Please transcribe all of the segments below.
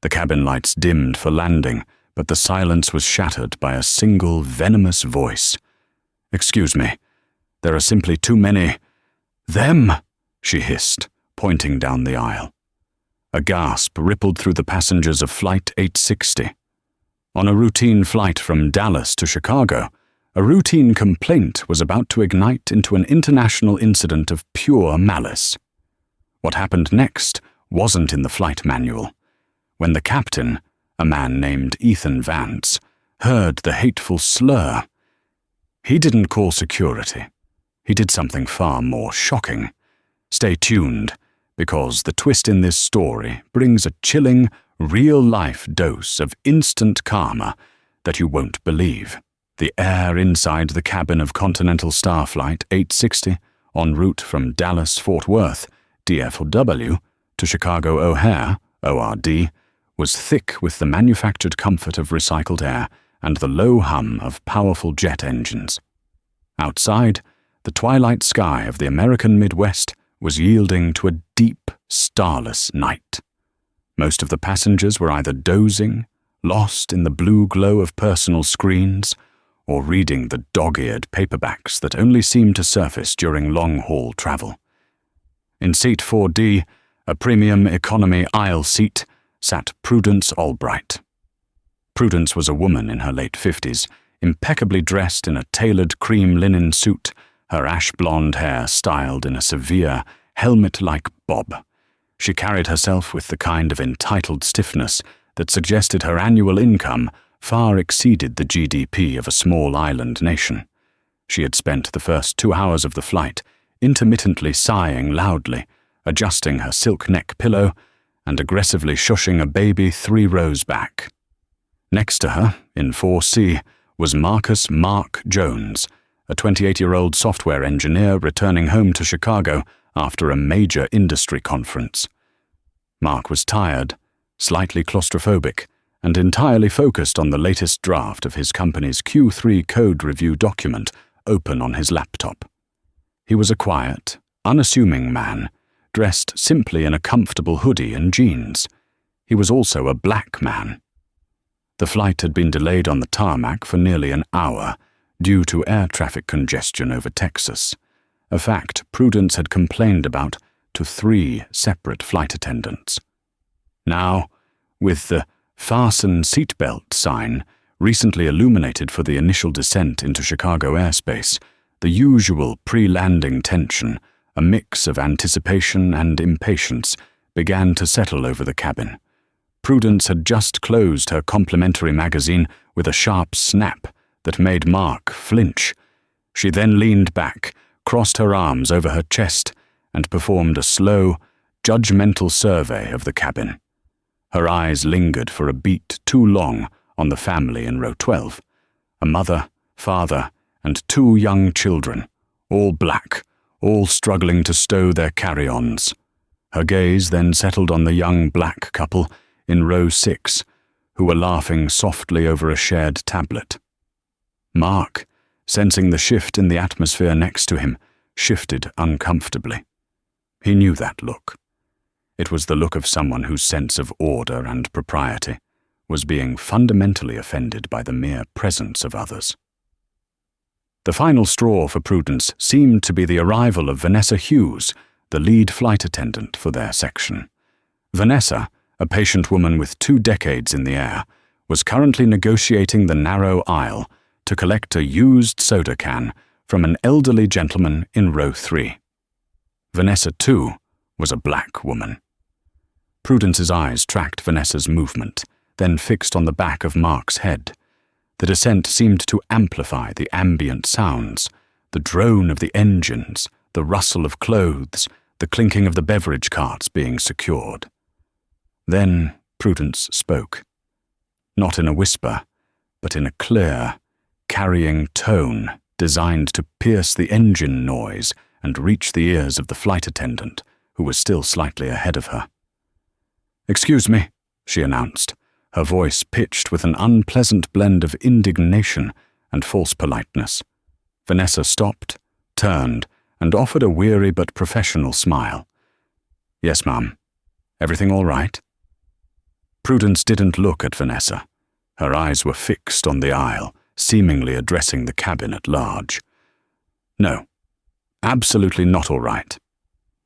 The cabin lights dimmed for landing, but the silence was shattered by a single venomous voice. "Excuse me, there are simply too many—" "Them!" she hissed, pointing down the aisle. A gasp rippled through the passengers of Flight 860. On a routine flight from Dallas to Chicago, a routine complaint was about to ignite into an international incident of pure malice. What happened next wasn't in the flight manual. When the captain, a man named Ethan Vance, heard the hateful slur, he didn't call security. He did something far more shocking. Stay tuned, because the twist in this story brings a chilling, real-life dose of instant karma that you won't believe. The air inside the cabin of Continental Star Flight 860, en route from Dallas-Fort Worth, DFW, to Chicago O'Hare, ORD, was thick with the manufactured comfort of recycled air and the low hum of powerful jet engines. Outside, the twilight sky of the American Midwest was yielding to a deep, starless night. Most of the passengers were either dozing, lost in the blue glow of personal screens, or reading the dog-eared paperbacks that only seemed to surface during long-haul travel. In seat 4D, a premium economy aisle seat, sat Prudence Albright. Prudence was a woman in her late 50s, impeccably dressed in a tailored cream linen suit, her ash-blonde hair styled in a severe, helmet-like bob. She carried herself with the kind of entitled stiffness that suggested her annual income far exceeded the GDP of a small island nation. She had spent the first 2 hours of the flight intermittently sighing loudly, adjusting her silk neck pillow, and aggressively shushing a baby 3 rows back. Next to her, in 4C, was Marcus Mark Jones, a 28-year-old software engineer returning home to Chicago after a major industry conference. Mark was tired, slightly claustrophobic, and entirely focused on the latest draft of his company's Q3 code review document open on his laptop. He was a quiet, unassuming man, dressed simply in a comfortable hoodie and jeans. He was also a black man. The flight had been delayed on the tarmac for nearly an hour due to air traffic congestion over Texas, a fact Prudence had complained about to 3 separate flight attendants. Now, with the "Fasten Seatbelt" sign recently illuminated for the initial descent into Chicago airspace, the usual pre-landing tension, a mix of anticipation and impatience, began to settle over the cabin. Prudence had just closed her complimentary magazine with a sharp snap that made Mark flinch. She then leaned back, crossed her arms over her chest, and performed a slow, judgmental survey of the cabin. Her eyes lingered for a beat too long on the family in row 12, a mother, father, and 2 young children, all black, all struggling to stow their carry-ons. Her gaze then settled on the young black couple in row 6, who were laughing softly over a shared tablet. Mark, sensing the shift in the atmosphere next to him, shifted uncomfortably. He knew that look. It was the look of someone whose sense of order and propriety was being fundamentally offended by the mere presence of others. The final straw for Prudence seemed to be the arrival of Vanessa Hughes, the lead flight attendant for their section. Vanessa, a patient woman with 2 decades in the air, was currently negotiating the narrow aisle to collect a used soda can from an elderly gentleman in row 3. Vanessa, too, was a black woman. Prudence's eyes tracked Vanessa's movement, then fixed on the back of Mark's head. The descent seemed to amplify the ambient sounds, the drone of the engines, the rustle of clothes, the clinking of the beverage carts being secured. Then Prudence spoke. Not in a whisper, but in a clear, carrying tone designed to pierce the engine noise and reach the ears of the flight attendant, who was still slightly ahead of her. "Excuse me," she announced, her voice pitched with an unpleasant blend of indignation and false politeness. Vanessa stopped, turned, and offered a weary but professional smile. "Yes, ma'am. Everything all right?" Prudence didn't look at Vanessa. Her eyes were fixed on the aisle, seemingly addressing the cabin at large. No, absolutely not all right.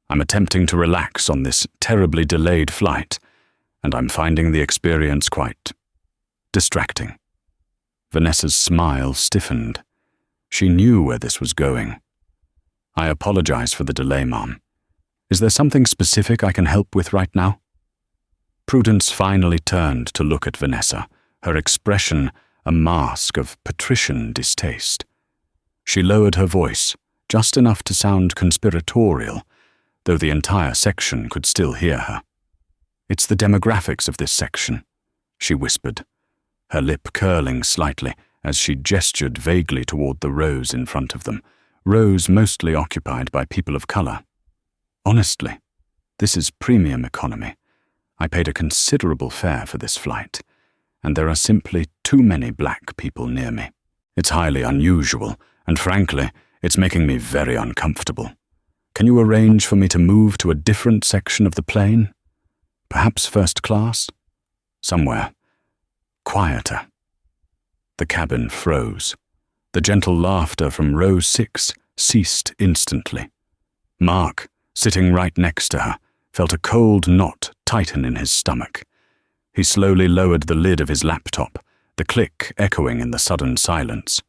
I'm attempting to relax on this terribly delayed flight, and I'm finding the experience quite distracting. Vanessa's smile stiffened. She knew where this was going. I apologize for the delay, Mom. Is there something specific I can help with right now? Prudence finally turned to look at Vanessa, her expression a mask of patrician distaste. She lowered her voice, just enough to sound conspiratorial, though the entire section could still hear her. It's the demographics of this section, she whispered, her lip curling slightly as she gestured vaguely toward the rows in front of them, rows mostly occupied by people of color. Honestly, this is premium economy. I paid a considerable fare for this flight, and there are simply too many black people near me. It's highly unusual, and frankly, it's making me very uncomfortable. Can you arrange for me to move to a different section of the plane? Perhaps first class? Somewhere quieter. The cabin froze. The gentle laughter from row 6 ceased instantly. Mark, sitting right next to her, felt a cold knot tighten in his stomach. He slowly lowered the lid of his laptop, the click echoing in the sudden silence.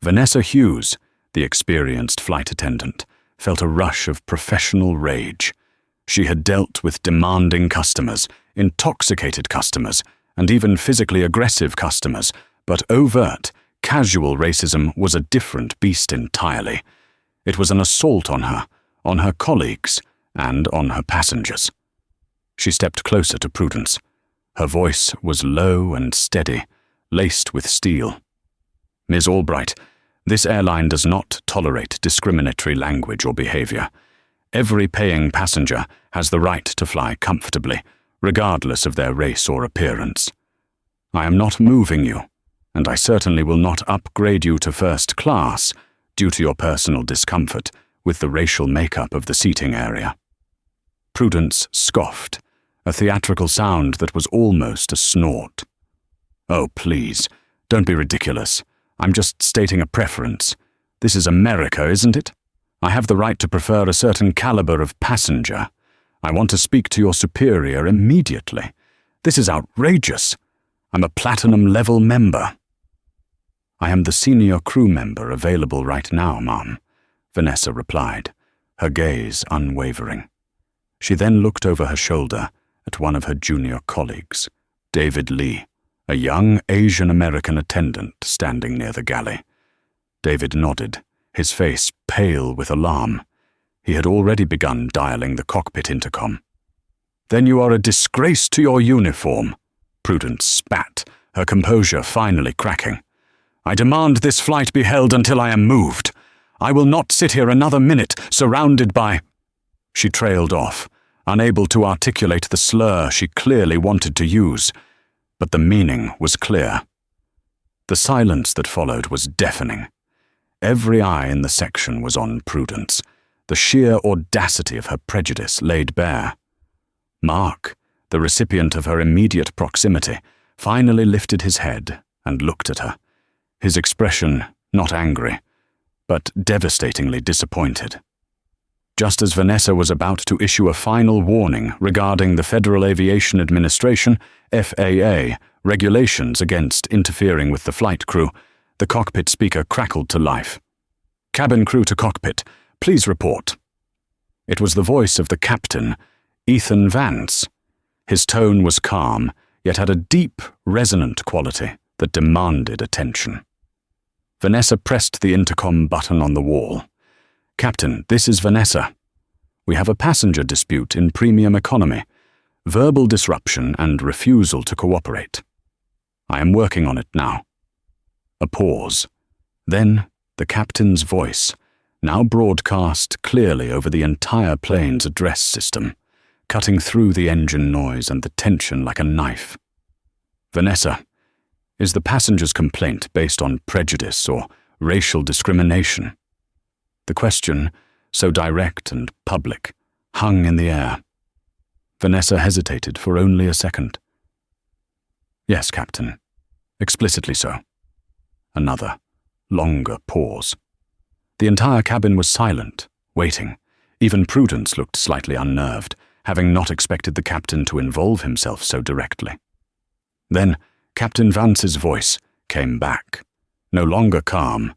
Vanessa Hughes, the experienced flight attendant, felt a rush of professional rage. She had dealt with demanding customers, intoxicated customers, and even physically aggressive customers, but overt, casual racism was a different beast entirely. It was an assault on her colleagues, and on her passengers. She stepped closer to Prudence. Her voice was low and steady, laced with steel. Ms. Albright, this airline does not tolerate discriminatory language or behavior. Every paying passenger has the right to fly comfortably, regardless of their race or appearance. I am not moving you, and I certainly will not upgrade you to first class due to your personal discomfort with the racial makeup of the seating area. Prudence scoffed, a theatrical sound that was almost a snort. Oh, please, don't be ridiculous. I'm just stating a preference. This is America, isn't it? I have the right to prefer a certain caliber of passenger. I want to speak to your superior immediately. This is outrageous. I'm a platinum-level member. I am the senior crew member available right now, Mom, Vanessa replied, her gaze unwavering. She then looked over her shoulder at one of her junior colleagues, David Lee, a young Asian-American attendant standing near the galley. David nodded, his face pale with alarm. He had already begun dialing the cockpit intercom. "Then you are a disgrace to your uniform," Prudence spat, her composure finally cracking. "I demand this flight be held until I am moved. I will not sit here another minute surrounded by—" She trailed off, unable to articulate the slur she clearly wanted to use, but the meaning was clear. The silence that followed was deafening. Every eye in the section was on Prudence, the sheer audacity of her prejudice laid bare. Mark, the recipient of her immediate proximity, finally lifted his head and looked at her, his expression not angry, but devastatingly disappointed. Just as Vanessa was about to issue a final warning regarding the Federal Aviation Administration, FAA, regulations against interfering with the flight crew, the cockpit speaker crackled to life. "Cabin crew to cockpit, please report." It was the voice of the captain, Ethan Vance. His tone was calm, yet had a deep, resonant quality that demanded attention. Vanessa pressed the intercom button on the wall. "Captain, this is Vanessa. We have a passenger dispute in premium economy, verbal disruption and refusal to cooperate. I am working on it now." A pause. Then the captain's voice, now broadcast clearly over the entire plane's address system, cutting through the engine noise and the tension like a knife. "Vanessa, is the passenger's complaint based on prejudice or racial discrimination?" The question, so direct and public, hung in the air. Vanessa hesitated for only a second. Yes, Captain. Explicitly so. Another, longer pause. The entire cabin was silent, waiting. Even Prudence looked slightly unnerved, having not expected the captain to involve himself so directly. Then, Captain Vance's voice came back, no longer calm,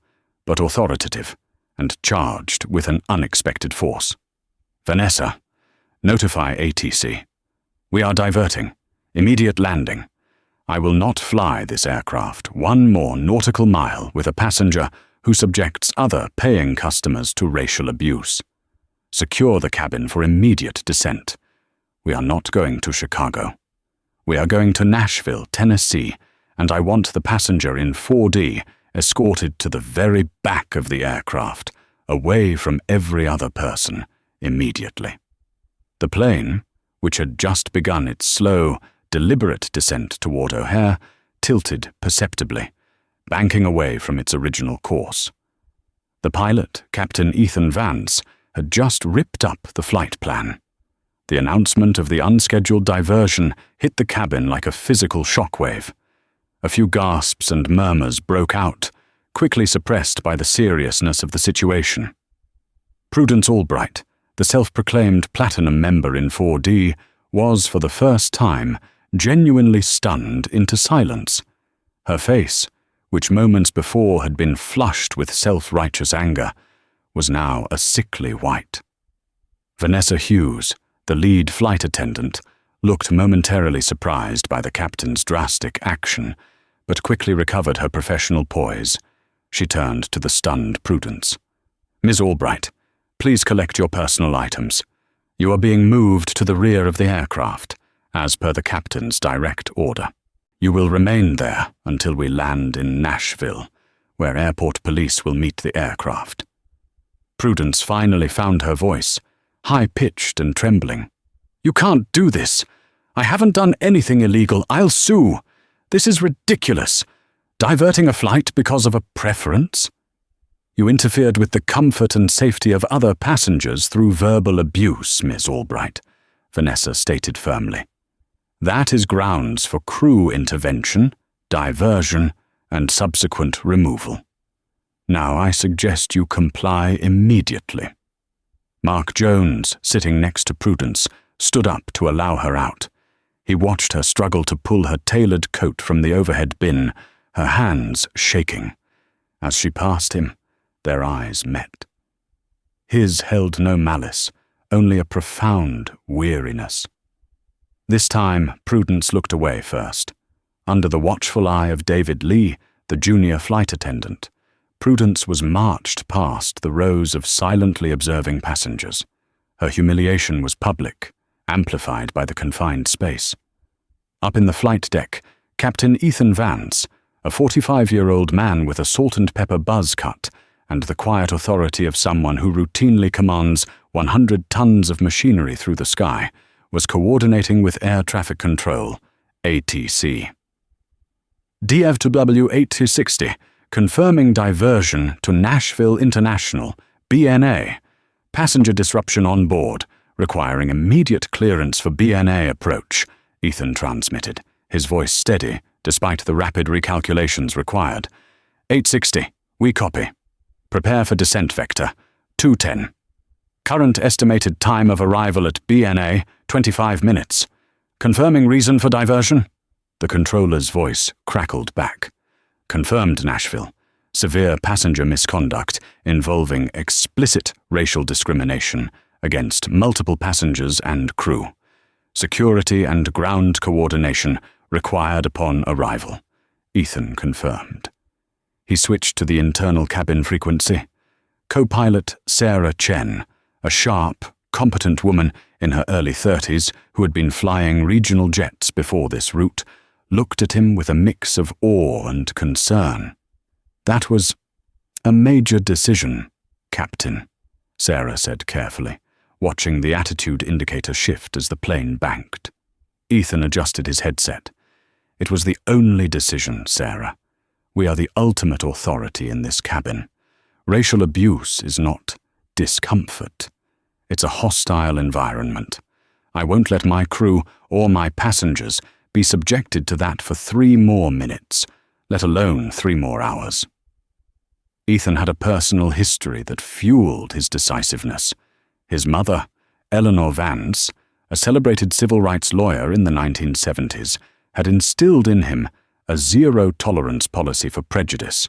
but authoritative, and charged with an unexpected force. Vanessa, notify ATC. We are diverting. Immediate landing. I will not fly this aircraft 1 more nautical mile with a passenger who subjects other paying customers to racial abuse. Secure the cabin for immediate descent. We are not going to Chicago. We are going to Nashville, Tennessee, and I want the passenger in 4D escorted to the very back of the aircraft, away from every other person, immediately. The plane, which had just begun its slow, deliberate descent toward O'Hare, tilted perceptibly, banking away from its original course. The pilot, Captain Ethan Vance, had just ripped up the flight plan. The announcement of the unscheduled diversion hit the cabin like a physical shockwave. A few gasps and murmurs broke out, quickly suppressed by the seriousness of the situation. Prudence Albright, the self-proclaimed platinum member in 4D, was for the first time genuinely stunned into silence. Her face, which moments before had been flushed with self-righteous anger, was now a sickly white. Vanessa Hughes, the lead flight attendant, looked momentarily surprised by the captain's drastic action, but quickly recovered her professional poise. She turned to the stunned Prudence. Ms. Albright, please collect your personal items. You are being moved to the rear of the aircraft, as per the captain's direct order. You will remain there until we land in Nashville, where airport police will meet the aircraft. Prudence finally found her voice, high-pitched and trembling. You can't do this. I haven't done anything illegal. I'll sue. This is ridiculous. Diverting a flight because of a preference? You interfered with the comfort and safety of other passengers through verbal abuse, Miss Albright, Vanessa stated firmly. That is grounds for crew intervention, diversion, and subsequent removal. Now I suggest you comply immediately. Mark Jones, sitting next to Prudence, stood up to allow her out. He watched her struggle to pull her tailored coat from the overhead bin, her hands shaking. As she passed him, their eyes met. His held no malice, only a profound weariness. This time, Prudence looked away first. Under the watchful eye of David Lee, the junior flight attendant, Prudence was marched past the rows of silently observing passengers. Her humiliation was public, amplified by the confined space. Up in the flight deck, Captain Ethan Vance, a 45-year-old man with a salt-and-pepper buzz cut and the quiet authority of someone who routinely commands 100 tons of machinery through the sky, was coordinating with Air Traffic Control, ATC. DFW 8260, confirming diversion to Nashville International, BNA. Passenger disruption on board, requiring immediate clearance for BNA approach, Ethan transmitted, his voice steady, despite the rapid recalculations required. 860, we copy. Prepare for descent vector, 210. Current estimated time of arrival at BNA, 25 minutes. Confirming reason for diversion? The controller's voice crackled back. Confirmed, Nashville. Severe passenger misconduct involving explicit racial discrimination against multiple passengers and crew. Security and ground coordination required upon arrival. Ethan confirmed. He switched to the internal cabin frequency. Co-pilot Sarah Chen, a sharp, competent woman in her early 30s who had been flying regional jets before this route, looked at him with a mix of awe and concern. That was a major decision, Captain, Sarah said carefully, watching the attitude indicator shift as the plane banked. Ethan adjusted his headset. It was the only decision, Sarah. We are the ultimate authority in this cabin. Racial abuse is not discomfort. It's a hostile environment. I won't let my crew or my passengers be subjected to that for 3 more minutes, let alone 3 more hours. Ethan had a personal history that fueled his decisiveness. His mother, Eleanor Vance, a celebrated civil rights lawyer in the 1970s, had instilled in him a zero-tolerance policy for prejudice.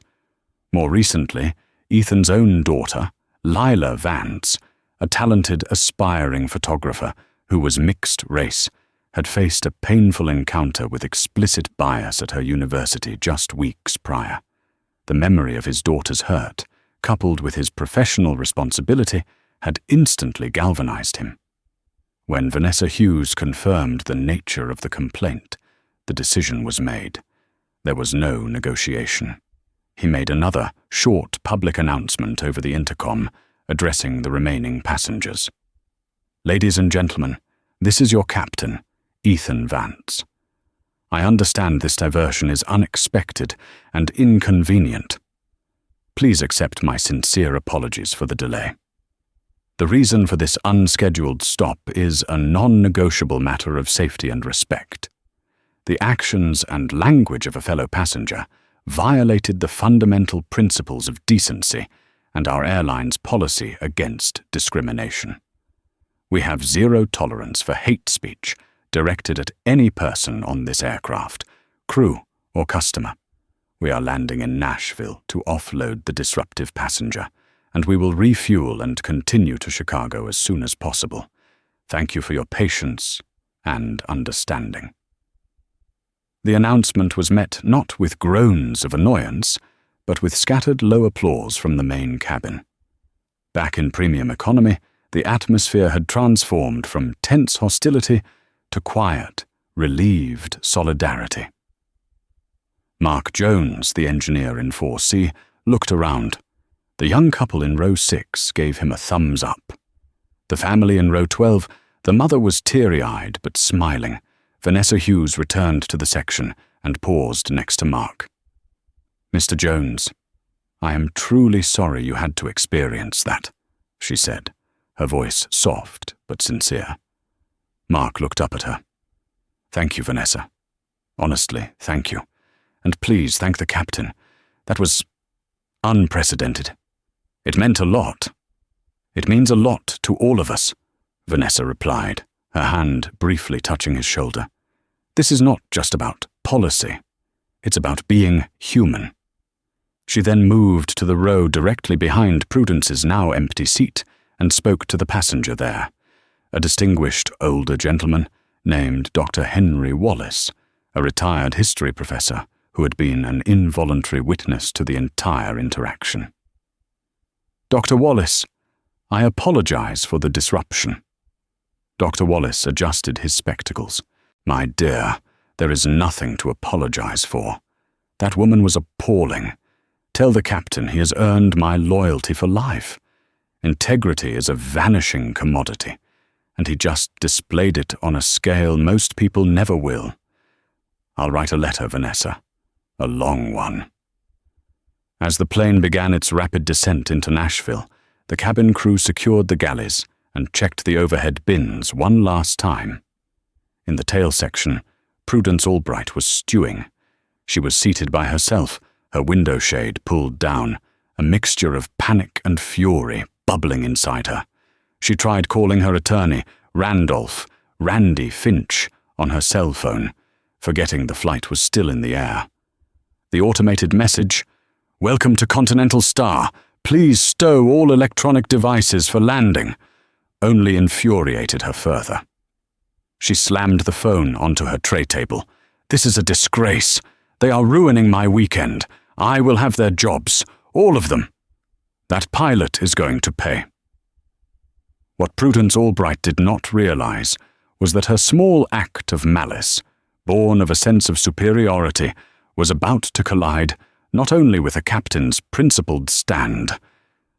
More recently, Ethan's own daughter, Lila Vance, a talented, aspiring photographer who was mixed race, had faced a painful encounter with explicit bias at her university just weeks prior. The memory of his daughter's hurt, coupled with his professional responsibility, had instantly galvanized him. When Vanessa Hughes confirmed the nature of the complaint, the decision was made. There was no negotiation. He made another, short public announcement over the intercom, addressing the remaining passengers. "Ladies and gentlemen, this is your captain, Ethan Vance. I understand this diversion is unexpected and inconvenient. Please accept my sincere apologies for the delay. The reason for this unscheduled stop is a non-negotiable matter of safety and respect. The actions and language of a fellow passenger violated the fundamental principles of decency and our airline's policy against discrimination. We have zero tolerance for hate speech directed at any person on this aircraft, crew or customer. We are landing in Nashville to offload the disruptive passenger, and we will refuel and continue to Chicago as soon as possible. Thank you for your patience and understanding." The announcement was met not with groans of annoyance, but with scattered low applause from the main cabin. Back in premium economy, the atmosphere had transformed from tense hostility to quiet, relieved solidarity. Mark Jones, the engineer in 4C, looked around. The young couple in row 6 gave him a thumbs up. The family in row 12, the mother was teary-eyed but smiling. Vanessa Hughes returned to the section and paused next to Mark. "Mr. Jones, I am truly sorry you had to experience that," she said, her voice soft but sincere. Mark looked up at her. "Thank you, Vanessa. Honestly, thank you. And please thank the captain. That was unprecedented. It meant a lot." "It means a lot to all of us," Vanessa replied, her hand briefly touching his shoulder. "This is not just about policy. It's about being human." She then moved to the row directly behind Prudence's now empty seat and spoke to the passenger there, a distinguished older gentleman named Dr. Henry Wallace, a retired history professor who had been an involuntary witness to the entire interaction. "Dr. Wallace, I apologize for the disruption." Dr. Wallace adjusted his spectacles. "My dear, there is nothing to apologize for. That woman was appalling. Tell the captain he has earned my loyalty for life. Integrity is a vanishing commodity, and he just displayed it on a scale most people never will. I'll write a letter, Vanessa. A long one." As the plane began its rapid descent into Nashville, the cabin crew secured the galleys and checked the overhead bins one last time. In the tail section, Prudence Albright was stewing. She was seated by herself, her window shade pulled down, a mixture of panic and fury bubbling inside her. She tried calling her attorney, Randy Finch, on her cell phone, forgetting the flight was still in the air. The automated message, "Welcome to Continental Star. Please stow all electronic devices for landing," only infuriated her further. She slammed the phone onto her tray table. "This is a disgrace. They are ruining my weekend. I will have their jobs, all of them. That pilot is going to pay." What Prudence Albright did not realize was that her small act of malice, born of a sense of superiority, was about to collide not only with a captain's principled stand,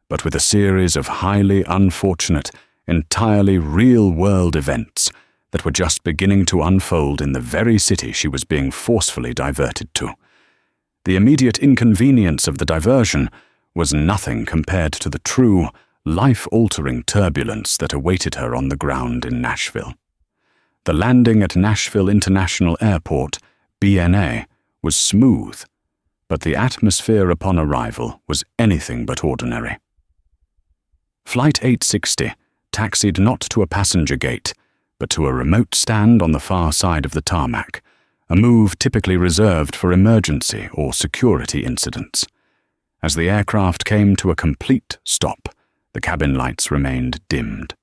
but with a series of highly unfortunate, entirely real-world events that were just beginning to unfold in the very city she was being forcefully diverted to. The immediate inconvenience of the diversion was nothing compared to the true, life-altering turbulence that awaited her on the ground in Nashville. The landing at Nashville International Airport, BNA, was smooth, but the atmosphere upon arrival was anything but ordinary. Flight 860 taxied not to a passenger gate, but to a remote stand on the far side of the tarmac, a move typically reserved for emergency or security incidents. As the aircraft came to a complete stop, the cabin lights remained dimmed.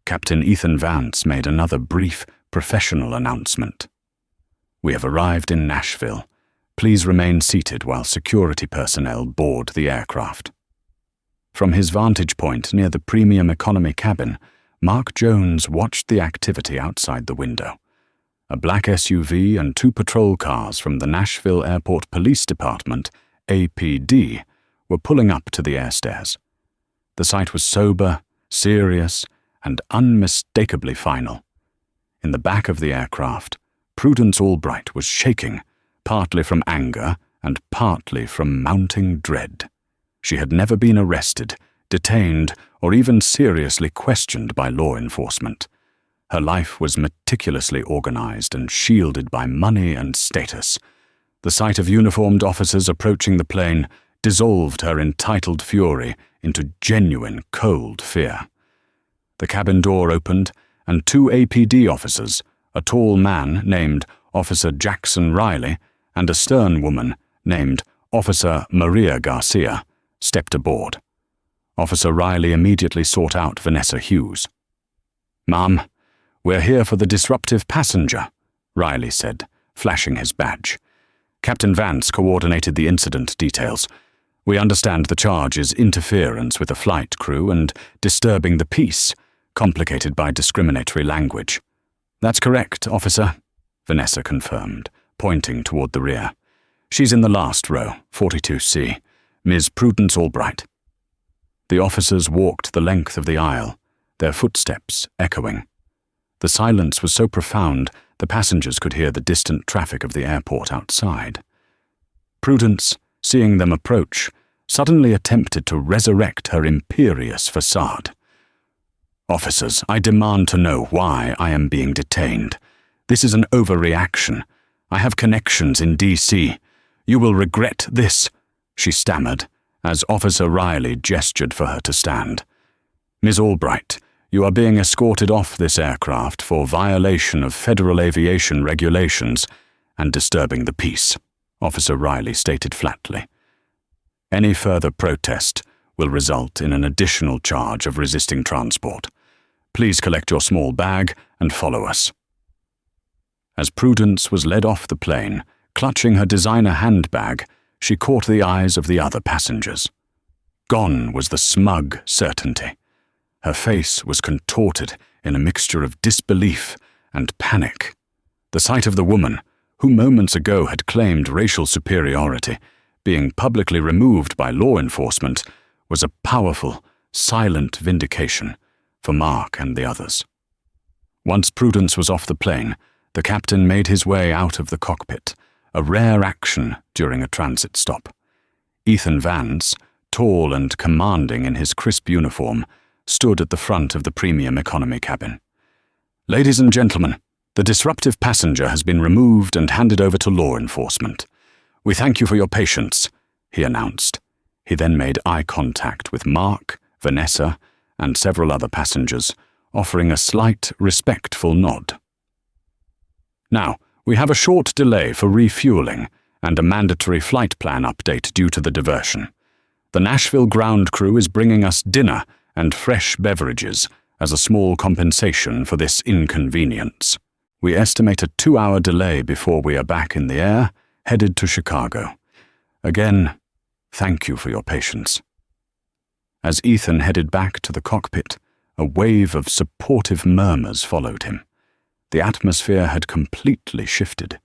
Captain Ethan Vance made another brief, professional announcement. "We have arrived in Nashville. Please remain seated while security personnel board the aircraft." From his vantage point near the premium economy cabin, Mark Jones watched the activity outside the window. A black SUV and 2 patrol cars from the Nashville Airport Police Department, APD, were pulling up to the airstairs. The sight was sober, serious, and unmistakably final. In the back of the aircraft, Prudence Albright was shaking, partly from anger and partly from mounting dread. She had never been arrested, detained, or even seriously questioned by law enforcement. Her life was meticulously organized and shielded by money and status. The sight of uniformed officers approaching the plane dissolved her entitled fury into genuine cold fear. The cabin door opened, and 2 APD officers, a tall man named Officer Jackson Riley and a stern woman named Officer Maria Garcia, stepped aboard. Officer Riley immediately sought out Vanessa Hughes. "Ma'am, we're here for the disruptive passenger," Riley said, flashing his badge. Captain Vance coordinated the incident details. "We understand the charge is interference with the flight crew and disturbing the peace, complicated by discriminatory language." "That's correct, officer," Vanessa confirmed, pointing toward the rear. "She's in the last row, 42C, Ms. Prudence Albright." The officers walked the length of the aisle, their footsteps echoing. The silence was so profound the passengers could hear the distant traffic of the airport outside. Prudence, seeing them approach, suddenly attempted to resurrect her imperious facade. "Officers, I demand to know why I am being detained. This is an overreaction. I have connections in D.C. You will regret this," she stammered, as Officer Riley gestured for her to stand. "Ms. Albright, you are being escorted off this aircraft for violation of federal aviation regulations and disturbing the peace," Officer Riley stated flatly. "Any further protest will result in an additional charge of resisting transport. Please collect your small bag and follow us." As Prudence was led off the plane, clutching her designer handbag, she caught the eyes of the other passengers. Gone was the smug certainty. Her face was contorted in a mixture of disbelief and panic. The sight of the woman, who moments ago had claimed racial superiority, being publicly removed by law enforcement, was a powerful, silent vindication for Mark and the others. Once Prudence was off the plane, the captain made his way out of the cockpit, a rare action during a transit stop. Ethan Vance, tall and commanding in his crisp uniform, stood at the front of the premium economy cabin. "Ladies and gentlemen, the disruptive passenger has been removed and handed over to law enforcement. We thank you for your patience," he announced. He then made eye contact with Mark, Vanessa, and several other passengers, offering a slight, respectful nod. "Now, we have a short delay for refueling and a mandatory flight plan update due to the diversion. The Nashville ground crew is bringing us dinner and fresh beverages as a small compensation for this inconvenience. We estimate a 2-hour delay before we are back in the air, headed to Chicago. Again, thank you for your patience." As Ethan headed back to the cockpit, a wave of supportive murmurs followed him. The atmosphere had completely shifted.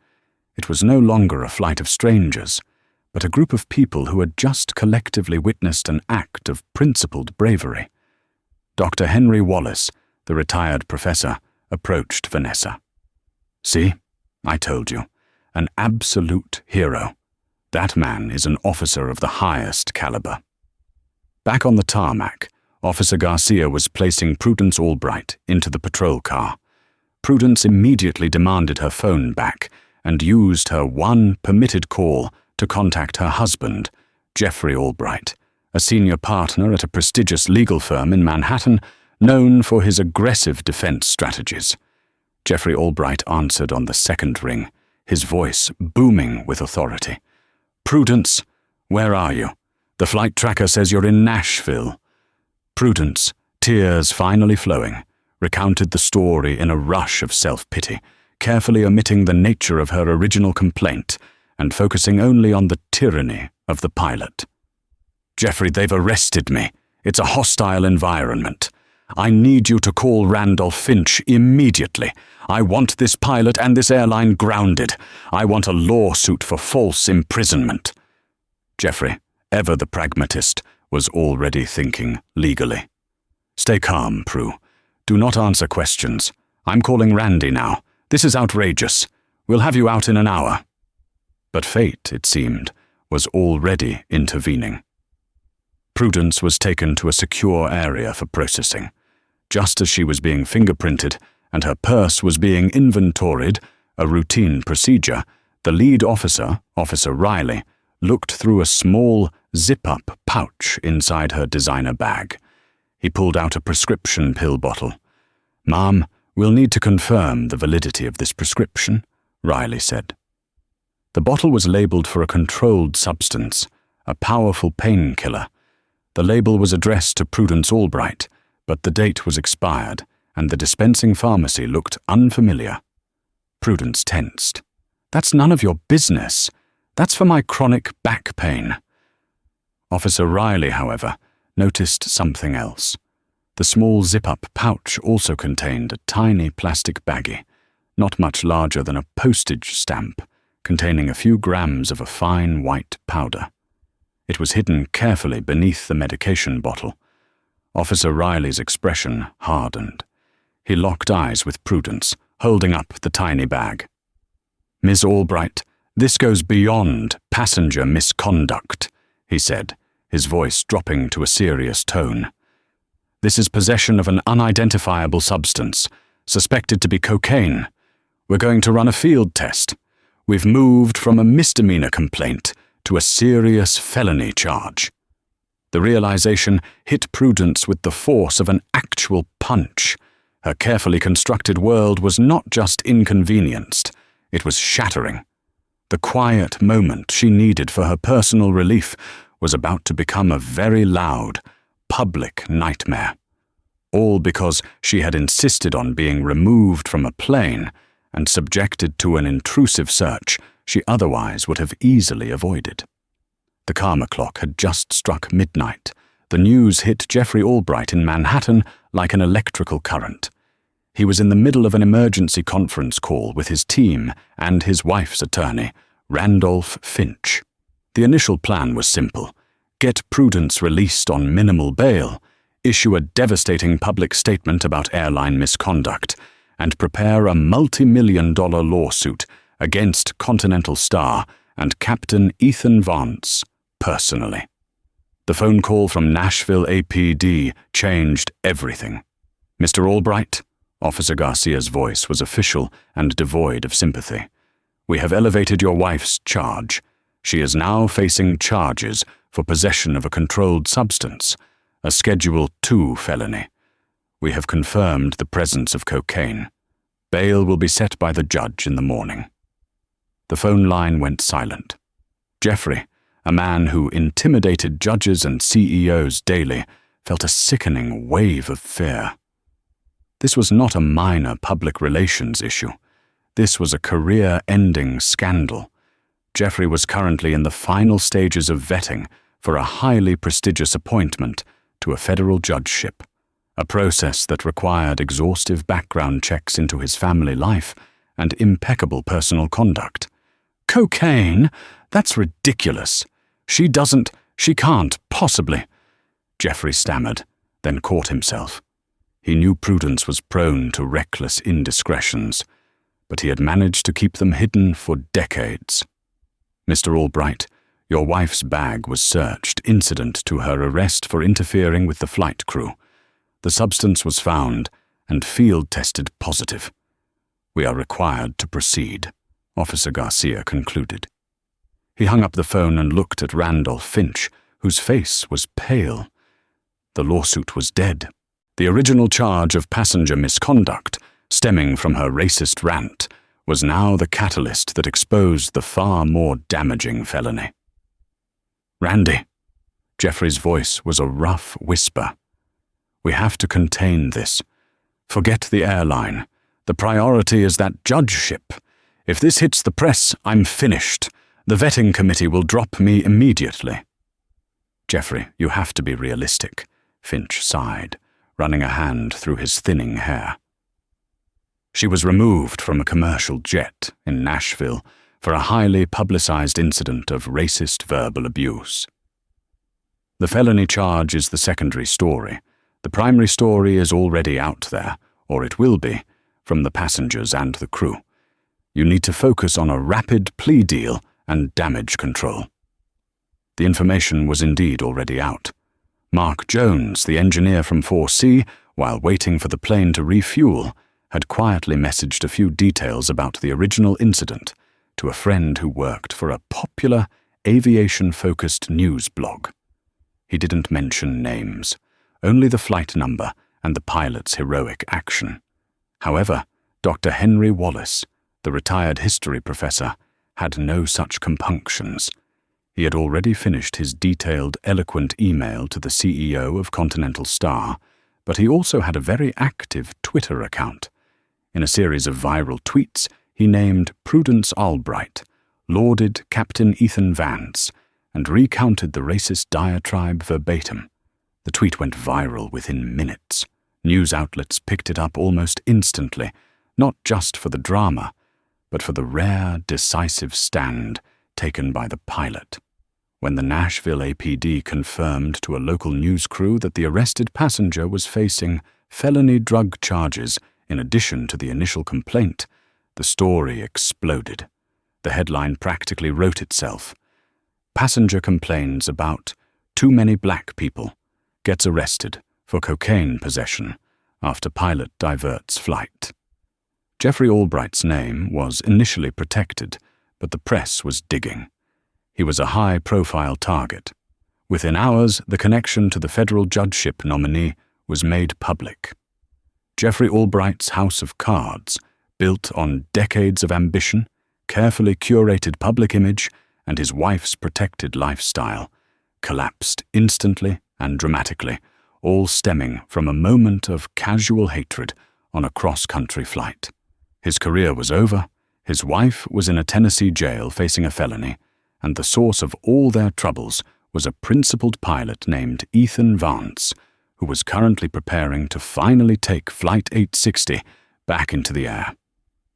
It was no longer a flight of strangers, but a group of people who had just collectively witnessed an act of principled bravery. Dr. Henry Wallace, the retired professor, approached Vanessa. "See, I told you, an absolute hero. That man is an officer of the highest caliber." Back on the tarmac, Officer Garcia was placing Prudence Albright into the patrol car. Prudence immediately demanded her phone back and used her one permitted call to contact her husband, Jeffrey Albright, a senior partner at a prestigious legal firm in Manhattan known for his aggressive defense strategies. Jeffrey Albright answered on the second ring, his voice booming with authority. "Prudence, where are you? The flight tracker says you're in Nashville." Prudence, tears finally flowing, recounted the story in a rush of self-pity, carefully omitting the nature of her original complaint and focusing only on the tyranny of the pilot. "Jeffrey, they've arrested me. It's a hostile environment. I need you to call Randolph Finch immediately. I want this pilot and this airline grounded. I want a lawsuit for false imprisonment." Jeffrey, ever the pragmatist, was already thinking legally. "Stay calm, Prue. Do not answer questions. I'm calling Randy now. This is outrageous. We'll have you out in an hour." But fate, it seemed, was already intervening. Prudence was taken to a secure area for processing. Just as she was being fingerprinted and her purse was being inventoried, a routine procedure, the lead officer, Officer Riley, looked through a small zip-up pouch inside her designer bag. He pulled out a prescription pill bottle. "Ma'am, we'll need to confirm the validity of this prescription," Riley said. The bottle was labeled for a controlled substance, a powerful painkiller. The label was addressed to Prudence Albright, but the date was expired, and the dispensing pharmacy looked unfamiliar. Prudence tensed. "That's none of your business. That's for my chronic back pain." Officer Riley, however, noticed something else. The small zip-up pouch also contained a tiny plastic baggie, not much larger than a postage stamp, containing a few grams of a fine white powder. It was hidden carefully beneath the medication bottle. Officer Riley's expression hardened. He locked eyes with Prudence, holding up the tiny bag. "Miss Albright, this goes beyond passenger misconduct," he said, his voice dropping to a serious tone. "This is possession of an unidentifiable substance, suspected to be cocaine. We're going to run a field test. We've moved from a misdemeanor complaint to a serious felony charge." The realization hit Prudence with the force of an actual punch. Her carefully constructed world was not just inconvenienced, it was shattering. The quiet moment she needed for her personal relief was about to become a very loud, public nightmare. All because she had insisted on being removed from a plane and subjected to an intrusive search she otherwise would have easily avoided. The karma clock had just struck midnight. The news hit Jeffrey Albright in Manhattan like an electrical current. He was in the middle of an emergency conference call with his team and his wife's attorney, Randolph Finch. The initial plan was simple: get Prudence released on minimal bail, issue a devastating public statement about airline misconduct, and prepare a multi-million-dollar lawsuit against Continental Star and Captain Ethan Vance personally. The phone call from Nashville APD changed everything. "Mr. Albright?" Officer Garcia's voice was official and devoid of sympathy. "We have elevated your wife's charge. She is now facing charges for possession of a controlled substance, a Schedule II felony. We have confirmed the presence of cocaine. Bail will be set by the judge in the morning." The phone line went silent. Jeffrey, a man who intimidated judges and CEOs daily, felt a sickening wave of fear. This was not a minor public relations issue. This was a career-ending scandal. Jeffrey was currently in the final stages of vetting for a highly prestigious appointment to a federal judgeship, a process that required exhaustive background checks into his family life and impeccable personal conduct. "Cocaine? That's ridiculous. She can't possibly." Jeffrey stammered, then caught himself. He knew Prudence was prone to reckless indiscretions, but he had managed to keep them hidden for decades. "Mr. Albright, your wife's bag was searched incident to her arrest for interfering with the flight crew. The substance was found and field tested positive. We are required to proceed, Officer Garcia concluded. He hung up the phone and looked at Randolph Finch, whose face was pale. The lawsuit was dead. The original charge of passenger misconduct, stemming from her racist rant, was now the catalyst that exposed the far more damaging felony. "Randy," Jeffrey's voice was a rough whisper. "We have to contain this. Forget the airline. The priority is that judgeship. If this hits the press, I'm finished. The vetting committee will drop me immediately." "Jeffrey, you have to be realistic," Finch sighed, running a hand through his thinning hair. She was removed from a commercial jet in Nashville for a highly publicized incident of racist verbal abuse. The felony charge is the secondary story. The primary story is already out there, or it will be, from the passengers and the crew. You need to focus on a rapid plea deal and damage control. The information was indeed already out. Mark Jones, the engineer from 4C, while waiting for the plane to refuel, had quietly messaged a few details about the original incident to a friend who worked for a popular, aviation-focused news blog. He didn't mention names, only the flight number and the pilot's heroic action. However, Dr. Henry Wallace, the retired history professor, had no such compunctions. He had already finished his detailed, eloquent email to the CEO of Continental Star, but he also had a very active Twitter account. In a series of viral tweets, he named Prudence Albright, lauded Captain Ethan Vance, and recounted the racist diatribe verbatim. The tweet went viral within minutes. News outlets picked it up almost instantly, not just for the drama, but for the rare, decisive stand taken by the pilot. When the Nashville APD confirmed to a local news crew that the arrested passenger was facing felony drug charges in addition to the initial complaint, the story exploded. The headline practically wrote itself. Passenger complains about too many black people, gets arrested for cocaine possession after pilot diverts flight. Jeffrey Albright's name was initially protected, but the press was digging. He was a high-profile target. Within hours, the connection to the federal judgeship nominee was made public. Jeffrey Albright's house of cards, built on decades of ambition, carefully curated public image, and his wife's protected lifestyle, collapsed instantly and dramatically, all stemming from a moment of casual hatred on a cross-country flight. His career was over, his wife was in a Tennessee jail facing a felony, and the source of all their troubles was a principled pilot named Ethan Vance, who was currently preparing to finally take Flight 860 back into the air.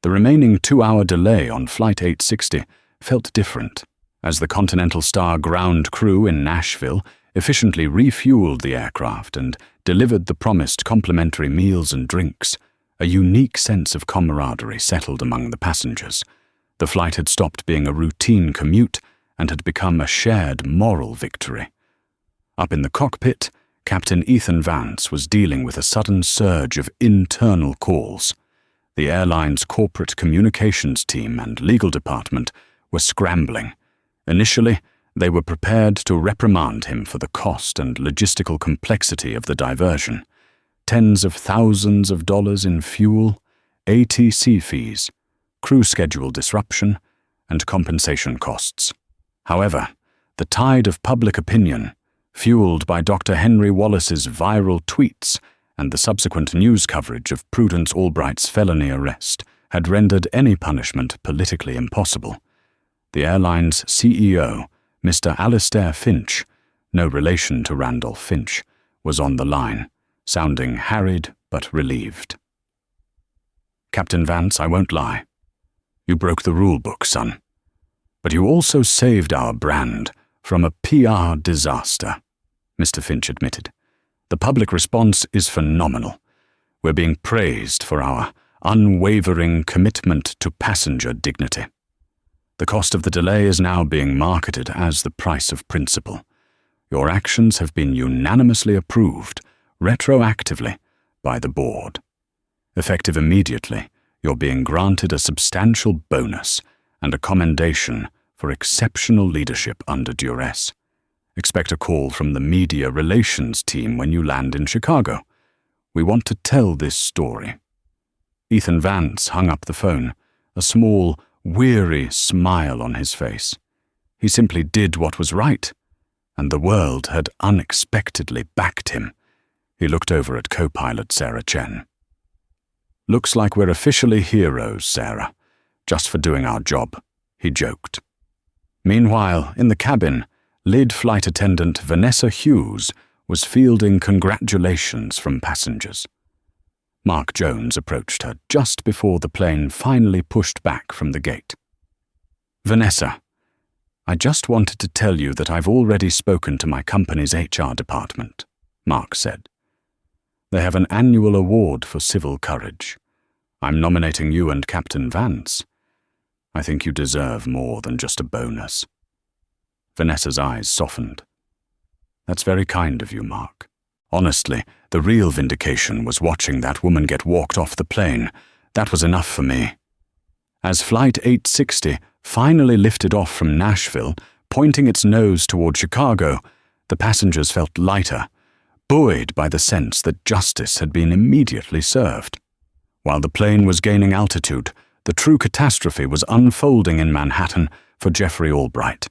The remaining 2-hour delay on Flight 860 felt different, as the Continental Star ground crew in Nashville efficiently refueled the aircraft and delivered the promised complimentary meals and drinks. A unique sense of camaraderie settled among the passengers. The flight had stopped being a routine commute and had become a shared moral victory. Up in the cockpit, Captain Ethan Vance was dealing with a sudden surge of internal calls. The airline's corporate communications team and legal department were scrambling. Initially, they were prepared to reprimand him for the cost and logistical complexity of the diversion. Tens of thousands of dollars in fuel, ATC fees, crew schedule disruption, and compensation costs. However, the tide of public opinion, fueled by Dr. Henry Wallace's viral tweets and the subsequent news coverage of Prudence Albright's felony arrest, had rendered any punishment politically impossible. The airline's CEO, Mr. Alistair Finch, no relation to Randolph Finch, was on the line, sounding harried but relieved. "Captain Vance, I won't lie. You broke the rule book, son. But you also saved our brand from a PR disaster," Mr. Finch admitted. "The public response is phenomenal. We're being praised for our unwavering commitment to passenger dignity. The cost of the delay is now being marketed as the price of principle. Your actions have been unanimously approved, retroactively, by the board. Effective immediately, You're being granted a substantial bonus and a commendation for exceptional leadership under duress. Expect a call from the media relations team when you land in Chicago. We want to tell this story." Ethan Vance hung up the phone, a small, weary smile on his face. He simply did what was right, and the world had unexpectedly backed him. He looked over at co-pilot Sarah Chen. "Looks like we're officially heroes, Sarah, just for doing our job," he joked. Meanwhile, in the cabin, lead flight attendant Vanessa Hughes was fielding congratulations from passengers. Mark Jones approached her just before the plane finally pushed back from the gate. "Vanessa, I just wanted to tell you that I've already spoken to my company's HR department," Mark said. "They have an annual award for civil courage. I'm nominating you and Captain Vance. I think you deserve more than just a bonus." Vanessa's eyes softened. "That's very kind of you, Mark. Honestly, the real vindication was watching that woman get walked off the plane. That was enough for me." As Flight 860 finally lifted off from Nashville, pointing its nose toward Chicago, the passengers felt lighter, buoyed by the sense that justice had been immediately served. While the plane was gaining altitude, the true catastrophe was unfolding in Manhattan for Jeffrey Albright.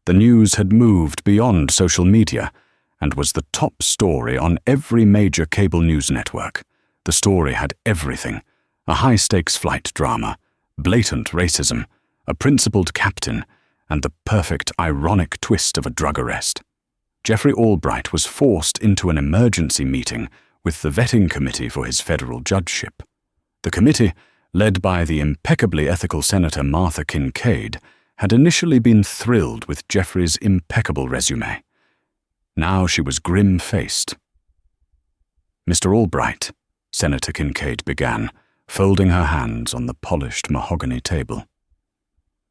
The news had moved beyond social media and was the top story on every major cable news network. The story had everything: a high-stakes flight drama, blatant racism, a principled captain, and the perfect ironic twist of a drug arrest. Jeffrey Albright was forced into an emergency meeting with the vetting committee for his federal judgeship. The committee, led by the impeccably ethical Senator Martha Kincaid, had initially been thrilled with Jeffrey's impeccable resume. Now she was grim-faced. "Mr. Albright," Senator Kincaid began, folding her hands on the polished mahogany table.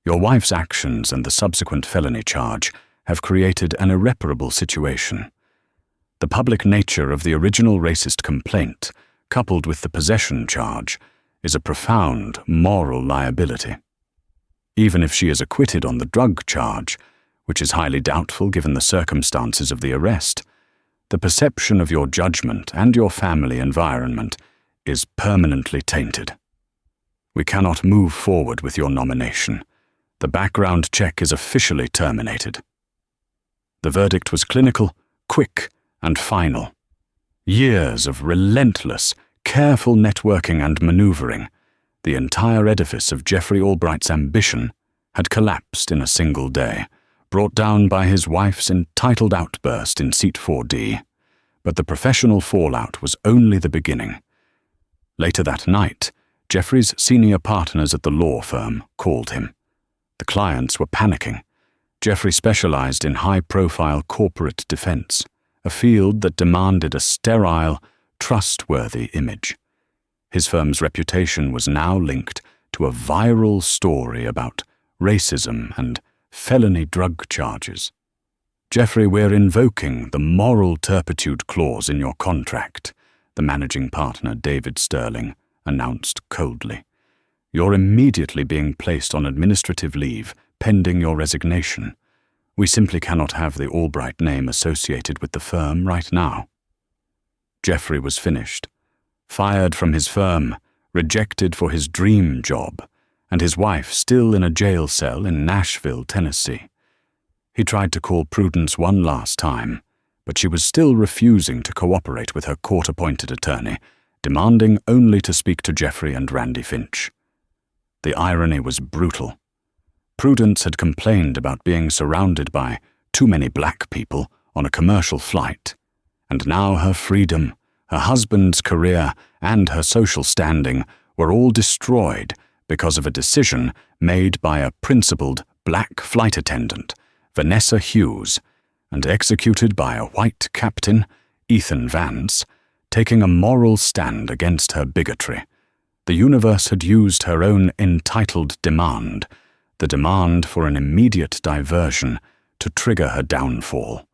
"Your wife's actions and the subsequent felony charge have created an irreparable situation. The public nature of the original racist complaint, coupled with the possession charge, is a profound moral liability. Even if she is acquitted on the drug charge, which is highly doubtful given the circumstances of the arrest, the perception of your judgment and your family environment is permanently tainted. We cannot move forward with your nomination. The background check is officially terminated." The verdict was clinical, quick, and final. Years of relentless, careful networking and maneuvering, the entire edifice of Jeffrey Albright's ambition, had collapsed in a single day, brought down by his wife's entitled outburst in seat 4D. But the professional fallout was only the beginning. Later that night, Jeffrey's senior partners at the law firm called him. The clients were panicking. Jeffrey specialized in high-profile corporate defense, a field that demanded a sterile, trustworthy image. His firm's reputation was now linked to a viral story about racism and felony drug charges. "Jeffrey, we're invoking the moral turpitude clause in your contract," the managing partner, David Sterling, announced coldly. "You're immediately being placed on administrative leave pending your resignation. We simply cannot have the Albright name associated with the firm right now." Jeffrey was finished, fired from his firm, rejected for his dream job, and his wife still in a jail cell in Nashville, Tennessee. He tried to call Prudence one last time, but she was still refusing to cooperate with her court-appointed attorney, demanding only to speak to Jeffrey and Randy Finch. The irony was brutal. Prudence had complained about being surrounded by too many black people on a commercial flight, and now her freedom, her husband's career, and her social standing were all destroyed because of a decision made by a principled black flight attendant, Vanessa Hughes, and executed by a white captain, Ethan Vance, taking a moral stand against her bigotry. The universe had used her own entitled demand, the demand for an immediate diversion, to trigger her downfall.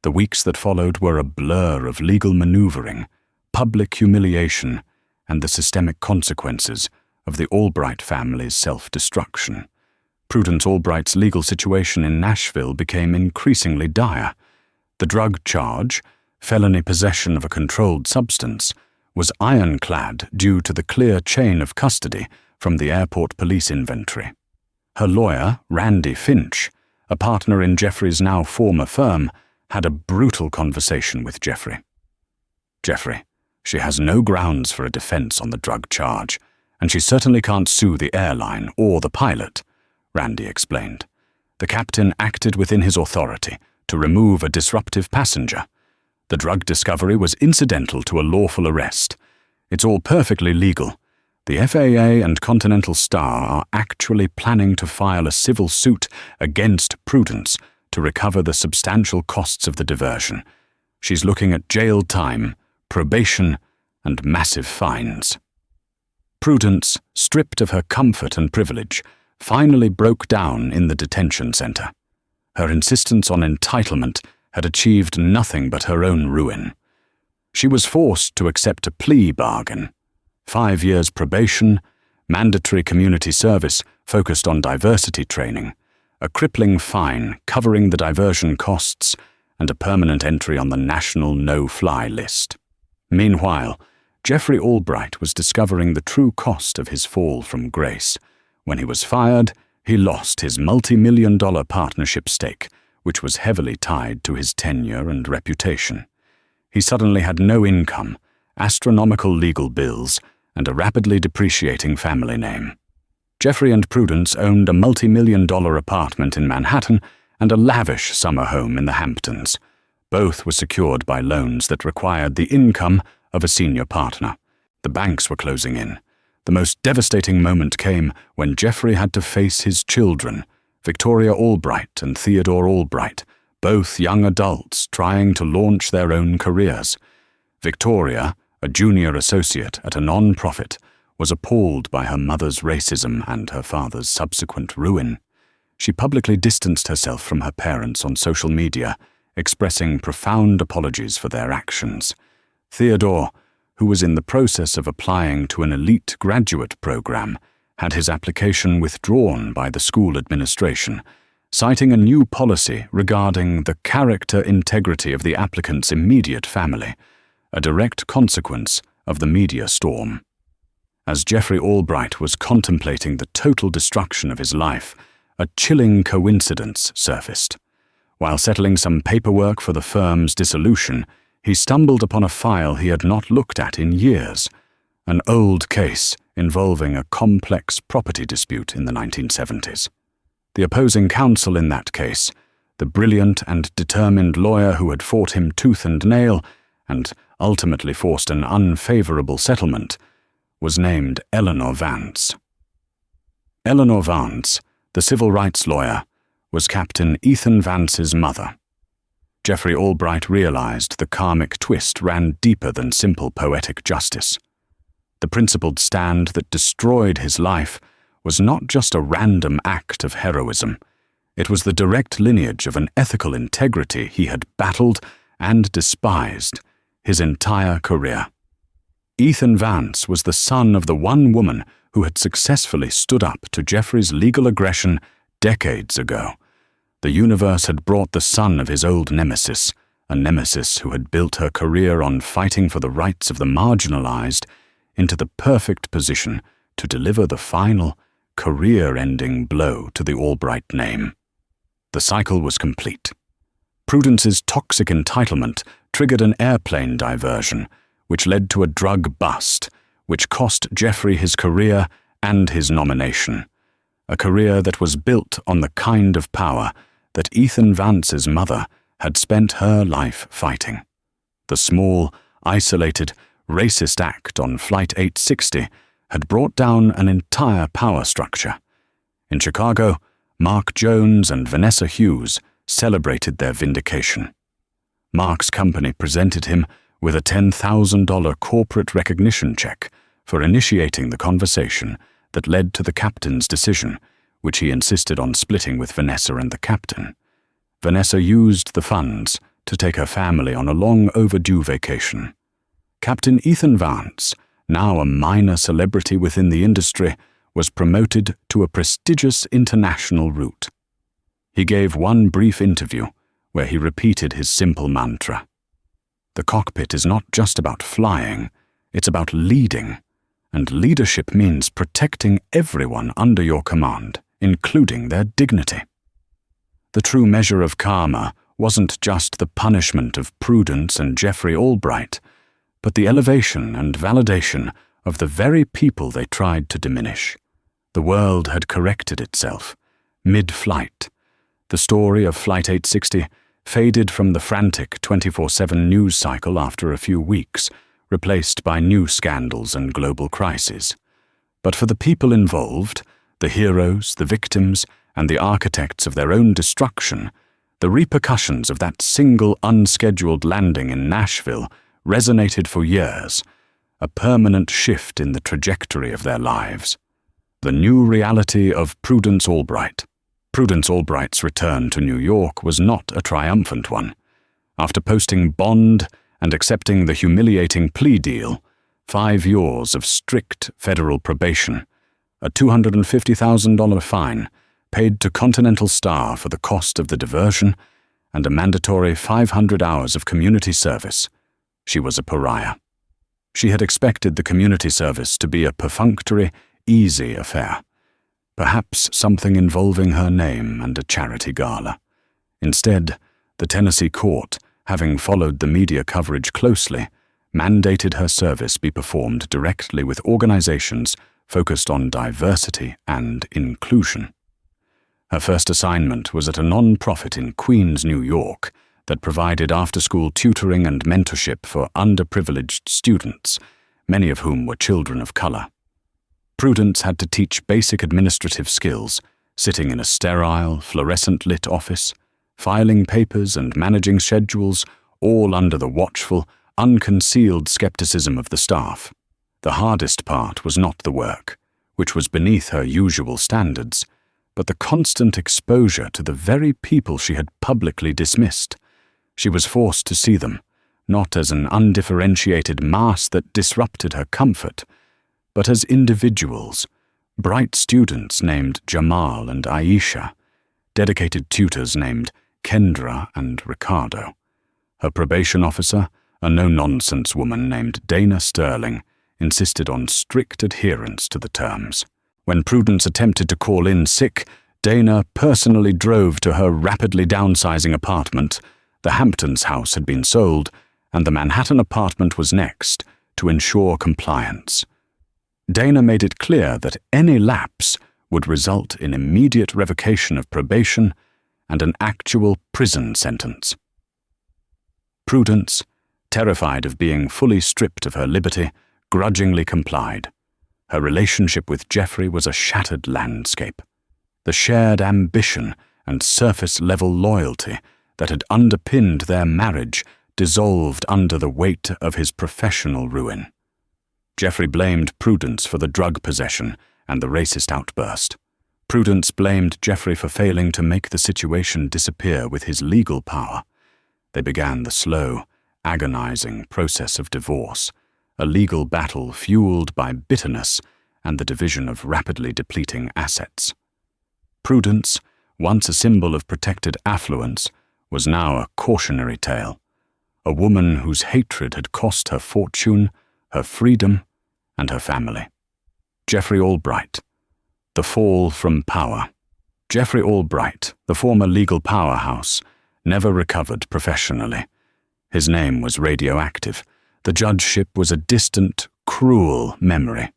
The weeks that followed were a blur of legal maneuvering, public humiliation, and the systemic consequences of the Albright family's self-destruction. Prudence Albright's legal situation in Nashville became increasingly dire. The drug charge, felony possession of a controlled substance, was ironclad due to the clear chain of custody from the airport police inventory. Her lawyer, Randy Finch, a partner in Jeffrey's now former firm, had a brutal conversation with Jeffrey. "Jeffrey, she has no grounds for a defense on the drug charge, and she certainly can't sue the airline or the pilot," Randy explained. "The captain acted within his authority to remove a disruptive passenger. The drug discovery was incidental to a lawful arrest. It's all perfectly legal. The FAA and Continental Star are actually planning to file a civil suit against Prudence to recover the substantial costs of the diversion. She's looking at jail time, probation, and massive fines." Prudence, stripped of her comfort and privilege, finally broke down in the detention center. Her insistence on entitlement had achieved nothing but her own ruin. She was forced to accept a plea bargain: 5 years probation, mandatory community service focused on diversity training, a crippling fine covering the diversion costs, and a permanent entry on the national no-fly list. Meanwhile, Jeffrey Albright was discovering the true cost of his fall from grace. When he was fired, he lost his multi-million-dollar partnership stake, which was heavily tied to his tenure and reputation. He suddenly had no income, astronomical legal bills, and a rapidly depreciating family name. Jeffrey and Prudence owned a multi-million-dollar apartment in Manhattan and a lavish summer home in the Hamptons. Both were secured by loans that required the income of a senior partner. The banks were closing in. The most devastating moment came when Jeffrey had to face his children, Victoria Albright and Theodore Albright, both young adults trying to launch their own careers. Victoria, a junior associate at a non-profit, was appalled by her mother's racism and her father's subsequent ruin. She publicly distanced herself from her parents on social media, expressing profound apologies for their actions. Theodore, who was in the process of applying to an elite graduate program, had his application withdrawn by the school administration, citing a new policy regarding the character integrity of the applicant's immediate family, a direct consequence of the media storm. As Jeffrey Albright was contemplating the total destruction of his life, a chilling coincidence surfaced. While settling some paperwork for the firm's dissolution, he stumbled upon a file he had not looked at in years, an old case involving a complex property dispute in the 1970s. The opposing counsel in that case, the brilliant and determined lawyer who had fought him tooth and nail and ultimately forced an unfavorable settlement, was named Eleanor Vance. Eleanor Vance, the civil rights lawyer, was Captain Ethan Vance's mother. Jeffrey Albright realized the karmic twist ran deeper than simple poetic justice. The principled stand that destroyed his life was not just a random act of heroism. It was the direct lineage of an ethical integrity he had battled and despised his entire career. Ethan Vance was the son of the one woman who had successfully stood up to Jeffrey's legal aggression decades ago. The universe had brought the son of his old nemesis, a nemesis who had built her career on fighting for the rights of the marginalized, into the perfect position to deliver the final, career-ending blow to the Albright name. The cycle was complete. Prudence's toxic entitlement triggered an airplane diversion, which led to a drug bust, which cost Jeffrey his career and his nomination. A career that was built on the kind of power that Ethan Vance's mother had spent her life fighting. The small, isolated, racist act on Flight 860 had brought down an entire power structure. In Chicago, Mark Jones and Vanessa Hughes celebrated their vindication. Mark's company presented him with a $10,000 corporate recognition check for initiating the conversation that led to the captain's decision, which he insisted on splitting with Vanessa and the captain. Vanessa used the funds to take her family on a long overdue vacation. Captain Ethan Vance now a minor celebrity within the industry, was promoted to a prestigious international route. He gave one brief interview where he repeated his simple mantra. The cockpit is not just about flying, it's about leading, and leadership means protecting everyone under your command, including their dignity. The true measure of karma wasn't just the punishment of Prudence and Jeffrey Albright, but the elevation and validation of the very people they tried to diminish. The world had corrected itself. Mid-flight, the story of Flight 860 faded from the frantic 24/7 news cycle after a few weeks, replaced by new scandals and global crises. But for the people involved, the heroes, the victims, and the architects of their own destruction, the repercussions of that single unscheduled landing in Nashville resonated for years, a permanent shift in the trajectory of their lives. The new reality of Prudence Albright. Prudence Albright's return to New York was not a triumphant one. After posting bond and accepting the humiliating plea deal, 5 years of strict federal probation, a $250,000 fine paid to Continental Star for the cost of the diversion, and a mandatory 500 hours of community service, she was a pariah. She had expected the community service to be a perfunctory, easy affair. Perhaps something involving her name and a charity gala. Instead, the Tennessee court, having followed the media coverage closely, mandated her service be performed directly with organizations focused on diversity and inclusion. Her first assignment was at a non-profit in Queens, New York, that provided after-school tutoring and mentorship for underprivileged students, many of whom were children of color. Prudence had to teach basic administrative skills, sitting in a sterile, fluorescent-lit office, filing papers and managing schedules, all under the watchful, unconcealed skepticism of the staff. The hardest part was not the work, which was beneath her usual standards, but the constant exposure to the very people she had publicly dismissed. She was forced to see them, not as an undifferentiated mass that disrupted her comfort, but as individuals, bright students named Jamal and Aisha, dedicated tutors named Kendra and Ricardo. Her probation officer, a no-nonsense woman named Dana Sterling, insisted on strict adherence to the terms. When Prudence attempted to call in sick, Dana personally drove to her rapidly downsizing apartment. The Hamptons house had been sold, and the Manhattan apartment was next, to ensure compliance. Dana made it clear that any lapse would result in immediate revocation of probation and an actual prison sentence. Prudence, terrified of being fully stripped of her liberty, grudgingly complied. Her relationship with Jeffrey was a shattered landscape. The shared ambition and surface-level loyalty that had underpinned their marriage dissolved under the weight of his professional ruin. Jeffrey blamed Prudence for the drug possession and the racist outburst. Prudence blamed Jeffrey for failing to make the situation disappear with his legal power. They began the slow, agonizing process of divorce, a legal battle fueled by bitterness and the division of rapidly depleting assets. Prudence, once a symbol of protected affluence, was now a cautionary tale, a woman whose hatred had cost her fortune, her freedom, and her family. Jeffrey Albright, the fall from power. Jeffrey Albright, the former legal powerhouse, never recovered professionally. His name was radioactive. The judgeship was a distant, cruel memory.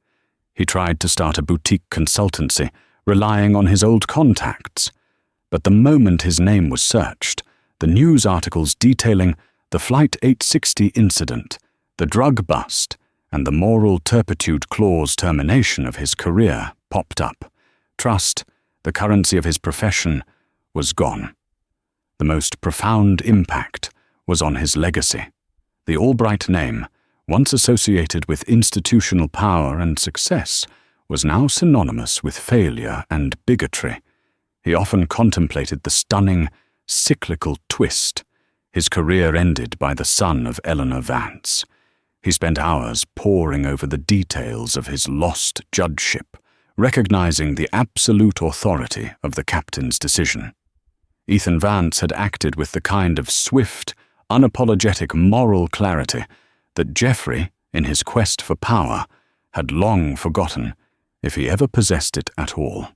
He tried to start a boutique consultancy, relying on his old contacts. But the moment his name was searched, the news articles detailing the Flight 860 incident, the drug bust, and the moral turpitude clause termination of his career popped up. Trust, the currency of his profession, was gone. The most profound impact was on his legacy. The Albright name, once associated with institutional power and success, was now synonymous with failure and bigotry. He often contemplated the stunning, cyclical twist. His career ended by the son of Eleanor Vance. He spent hours poring over the details of his lost judgeship, recognizing the absolute authority of the captain's decision. Ethan Vance had acted with the kind of swift, unapologetic moral clarity that Geoffrey, in his quest for power, had long forgotten, if he ever possessed it at all.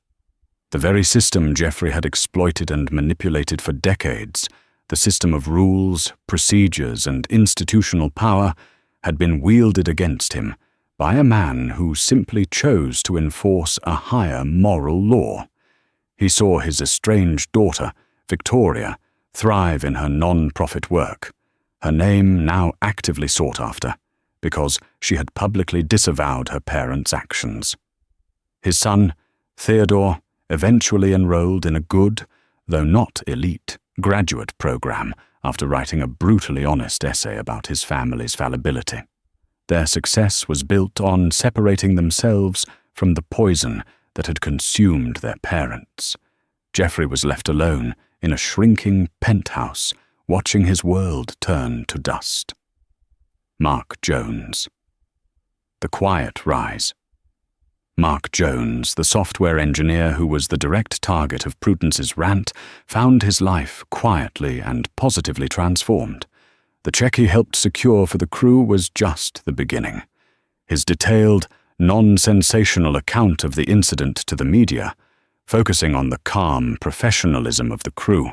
The very system Geoffrey had exploited and manipulated for decades, the system of rules, procedures, and institutional power, had been wielded against him by a man who simply chose to enforce a higher moral law. He saw his estranged daughter, Victoria, thrive in her non-profit work, her name now actively sought after, because she had publicly disavowed her parents' actions. His son, Theodore, eventually enrolled in a good, though not elite, graduate program after writing a brutally honest essay about his family's fallibility. Their success was built on separating themselves from the poison that had consumed their parents. Geoffrey was left alone in a shrinking penthouse, watching his world turn to dust. Mark Jones. The Quiet Rise. Mark Jones, the software engineer who was the direct target of Prudence's rant, found his life quietly and positively transformed. The check he helped secure for the crew was just the beginning. His detailed, non-sensational account of the incident to the media, focusing on the calm professionalism of the crew,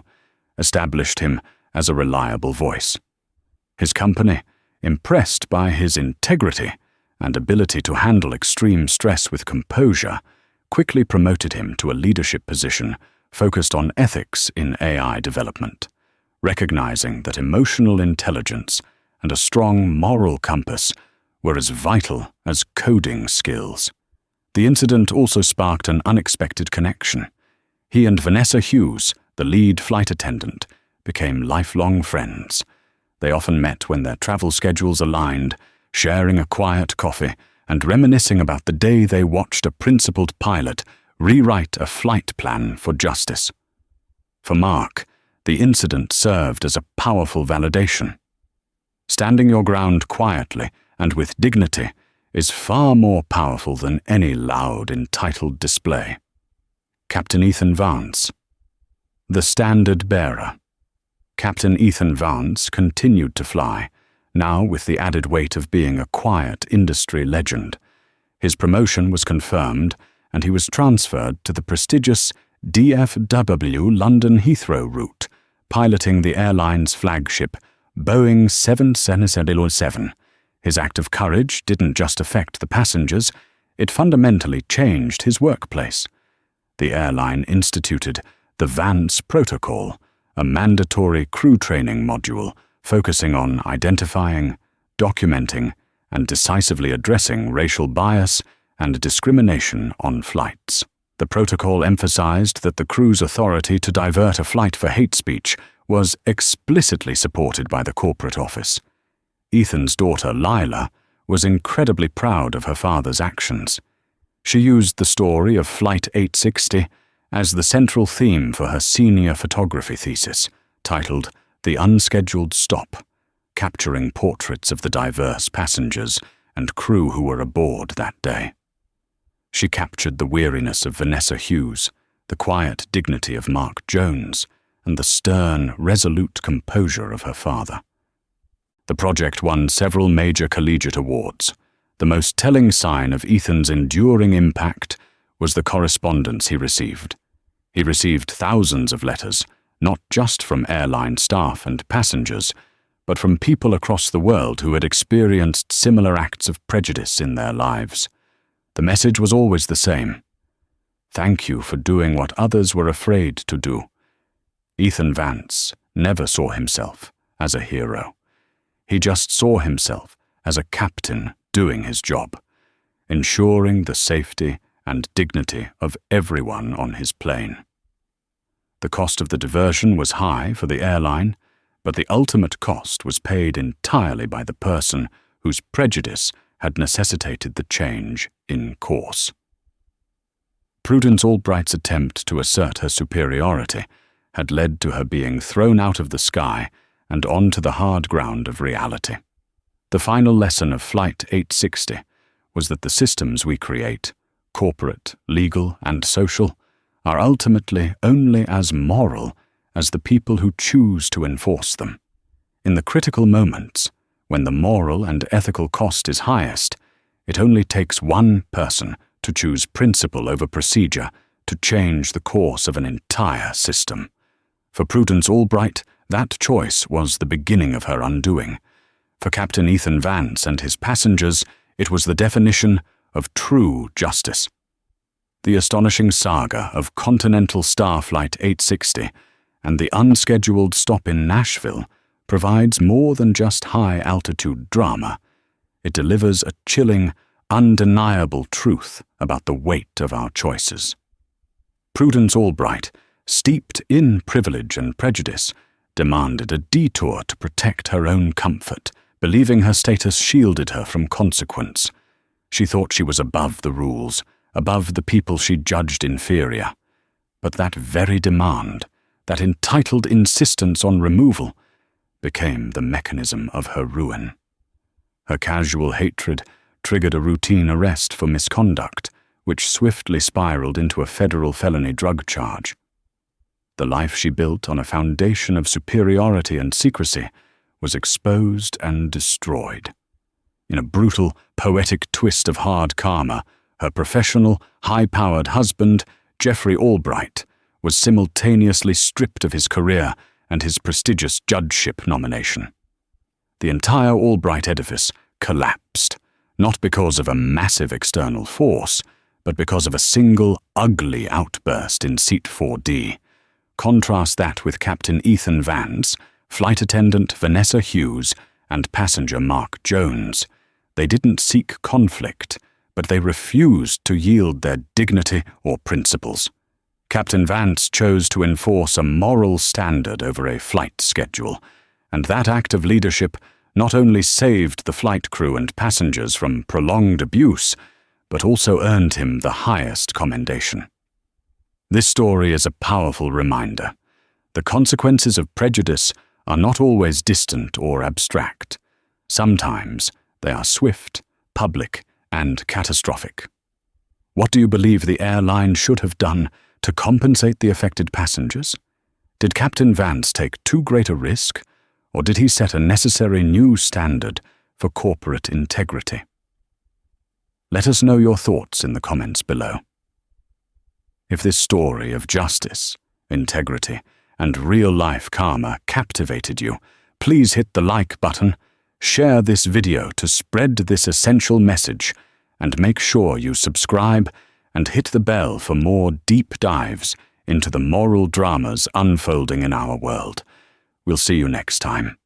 established him as a reliable voice. His company, impressed by his integrity and ability to handle extreme stress with composure, quickly promoted him to a leadership position focused on ethics in AI development, recognizing that emotional intelligence and a strong moral compass were as vital as coding skills. The incident also sparked an unexpected connection. He and Vanessa Hughes, the lead flight attendant, became lifelong friends. They often met when their travel schedules aligned, sharing a quiet coffee and reminiscing about the day they watched a principled pilot rewrite a flight plan for justice. For Mark, the incident served as a powerful validation. Standing your ground quietly and with dignity is far more powerful than any loud, entitled display. Captain Ethan Vance. The Standard Bearer. Captain Ethan Vance continued to fly, now with the added weight of being a quiet industry legend. His promotion was confirmed, and he was transferred to the prestigious DFW London Heathrow route, piloting the airline's flagship Boeing 777. His act of courage didn't just affect the passengers, it fundamentally changed his workplace. The airline instituted the Vance Protocol, a mandatory crew training module focusing on identifying, documenting, and decisively addressing racial bias and discrimination on flights. The protocol emphasized that the crew's authority to divert a flight for hate speech was explicitly supported by the corporate office. Ethan's daughter, Lila, was incredibly proud of her father's actions. She used the story of Flight 860 as the central theme for her senior photography thesis, titled The Unscheduled Stop, capturing portraits of the diverse passengers and crew who were aboard that day. She captured the weariness of Vanessa Hughes, the quiet dignity of Mark Jones, and the stern, resolute composure of her father. The project won several major collegiate awards. The most telling sign of Ethan's enduring impact was the correspondence he received. He received thousands of letters, not just from airline staff and passengers, but from people across the world who had experienced similar acts of prejudice in their lives. The message was always the same. Thank you for doing what others were afraid to do. Ethan Vance never saw himself as a hero. He just saw himself as a captain doing his job, ensuring the safety and dignity of everyone on his plane. The cost of the diversion was high for the airline, but the ultimate cost was paid entirely by the person whose prejudice had necessitated the change in course. Prudence Albright's attempt to assert her superiority had led to her being thrown out of the sky and onto the hard ground of reality. The final lesson of Flight 860 was that the systems we create, corporate, legal, and social, are ultimately only as moral as the people who choose to enforce them. In the critical moments, when the moral and ethical cost is highest, it only takes one person to choose principle over procedure to change the course of an entire system. For Prudence Albright, that choice was the beginning of her undoing. For Captain Ethan Vance and his passengers, it was the definition of true justice. The astonishing saga of Continental Star Flight 860 and the unscheduled stop in Nashville provides more than just high-altitude drama. It delivers a chilling, undeniable truth about the weight of our choices. Prudence Albright, steeped in privilege and prejudice, demanded a detour to protect her own comfort, believing her status shielded her from consequence. She thought she was above the rules, above the people she judged inferior. But that very demand, that entitled insistence on removal, became the mechanism of her ruin. Her casual hatred triggered a routine arrest for misconduct, which swiftly spiraled into a federal felony drug charge. The life she built on a foundation of superiority and secrecy was exposed and destroyed. In a brutal, poetic twist of hard karma, her professional, high-powered husband, Jeffrey Albright, was simultaneously stripped of his career and his prestigious judgeship nomination. The entire Albright edifice collapsed, not because of a massive external force, but because of a single, ugly outburst in Seat 4D. Contrast that with Captain Ethan Vance, flight attendant Vanessa Hughes, and passenger Mark Jones. They didn't seek conflict, but they refused to yield their dignity or principles. Captain Vance chose to enforce a moral standard over a flight schedule, and that act of leadership not only saved the flight crew and passengers from prolonged abuse, but also earned him the highest commendation. This story is a powerful reminder. The consequences of prejudice are not always distant or abstract. Sometimes they are swift, public, and catastrophic. What do you believe the airline should have done to compensate the affected passengers? Did Captain Vance take too great a risk, or did he set a necessary new standard for corporate integrity? Let us know your thoughts in the comments below. If this story of justice, integrity, and real-life karma captivated you, please hit the like button, share this video to spread this essential message, and make sure you subscribe and hit the bell for more deep dives into the moral dramas unfolding in our world. We'll see you next time.